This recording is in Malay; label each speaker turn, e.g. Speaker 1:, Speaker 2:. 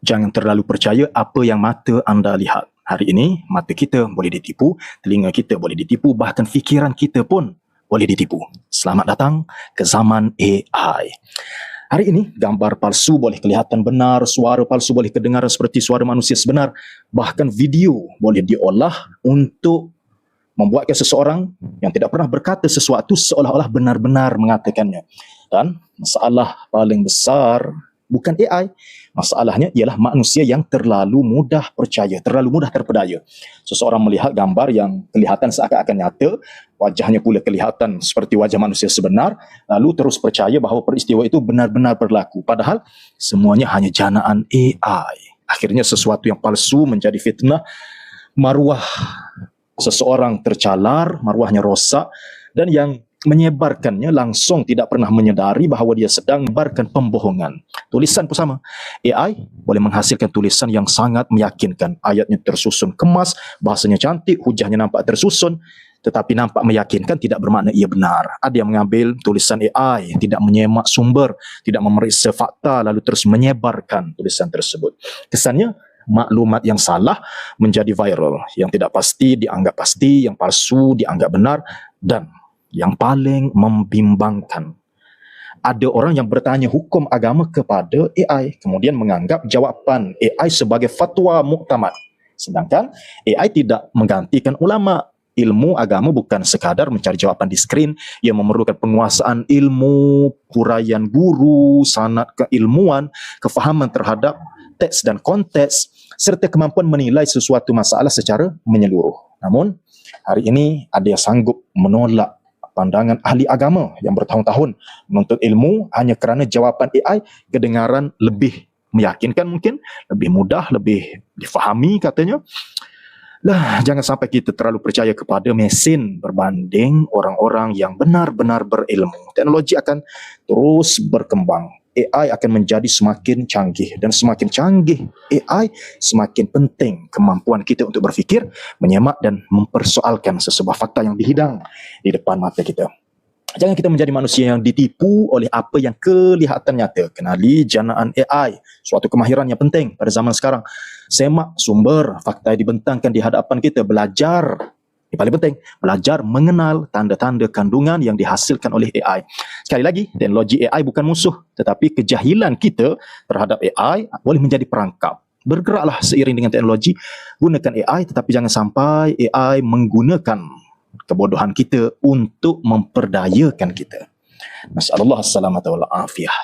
Speaker 1: Jangan terlalu percaya apa yang mata anda lihat. Hari ini, mata kita boleh ditipu, telinga kita boleh ditipu, bahkan fikiran kita pun boleh ditipu. Selamat datang ke zaman AI. Hari ini, gambar palsu boleh kelihatan benar, suara palsu boleh kedengaran seperti suara manusia sebenar, bahkan video boleh diolah untuk membuatkan seseorang yang tidak pernah berkata sesuatu seolah-olah benar-benar mengatakannya. Dan masalah paling besar bukan AI. Masalahnya ialah manusia yang terlalu mudah percaya, terlalu mudah terpedaya. Seseorang melihat gambar yang kelihatan seakan-akan nyata, wajahnya pula kelihatan seperti wajah manusia sebenar, lalu terus percaya bahawa peristiwa itu benar-benar berlaku. Padahal semuanya hanya janaan AI. Akhirnya sesuatu yang palsu menjadi fitnah, maruah seseorang tercalar, maruahnya rosak, dan yang menyebarkannya langsung tidak pernah menyedari bahawa dia sedang menyebarkan pembohongan. Tulisan pun sama. AI boleh menghasilkan tulisan yang sangat meyakinkan. Ayatnya tersusun kemas, bahasanya cantik, hujahnya nampak tersusun, tetapi nampak meyakinkan tidak bermakna ia benar. Ada yang mengambil tulisan AI, tidak menyemak sumber, tidak memeriksa fakta, lalu terus menyebarkan tulisan tersebut. Kesannya, maklumat yang salah menjadi viral. Yang tidak pasti dianggap pasti, yang palsu dianggap benar, dan yang paling membimbangkan, ada orang yang bertanya hukum agama kepada AI, kemudian menganggap jawapan AI sebagai fatwa muktamad. Sedangkan AI tidak menggantikan ulama. Ilmu agama bukan sekadar mencari jawapan di skrin, ia memerlukan penguasaan ilmu, huraian guru, sanad keilmuan, kefahaman terhadap teks dan konteks, serta kemampuan menilai sesuatu masalah secara menyeluruh. Namun, hari ini ada yang sanggup menolak pandangan ahli agama yang bertahun-tahun menuntut ilmu hanya kerana jawapan AI kedengaran lebih meyakinkan mungkin, lebih mudah, lebih difahami katanya. Lah, jangan sampai kita terlalu percaya kepada mesin berbanding orang-orang yang benar-benar berilmu. Teknologi akan terus berkembang. AI akan menjadi semakin canggih, dan semakin canggih AI, semakin penting kemampuan kita untuk berfikir, menyemak dan mempersoalkan sesebuah fakta yang dihidang di depan mata kita. Jangan kita menjadi manusia yang ditipu oleh apa yang kelihatan nyata. Kenali janaan AI, suatu kemahiran yang penting pada zaman sekarang. Semak sumber fakta yang dibentangkan di hadapan kita, belajar. Yang paling penting, belajar mengenal tanda-tanda kandungan yang dihasilkan oleh AI. Sekali lagi, teknologi AI bukan musuh, tetapi kejahilan kita terhadap AI boleh menjadi perangkap. Bergeraklah seiring dengan teknologi, gunakan AI, tetapi jangan sampai AI menggunakan kebodohan kita untuk memperdayakan kita. Nasallallahu as-salamata wal afiyah.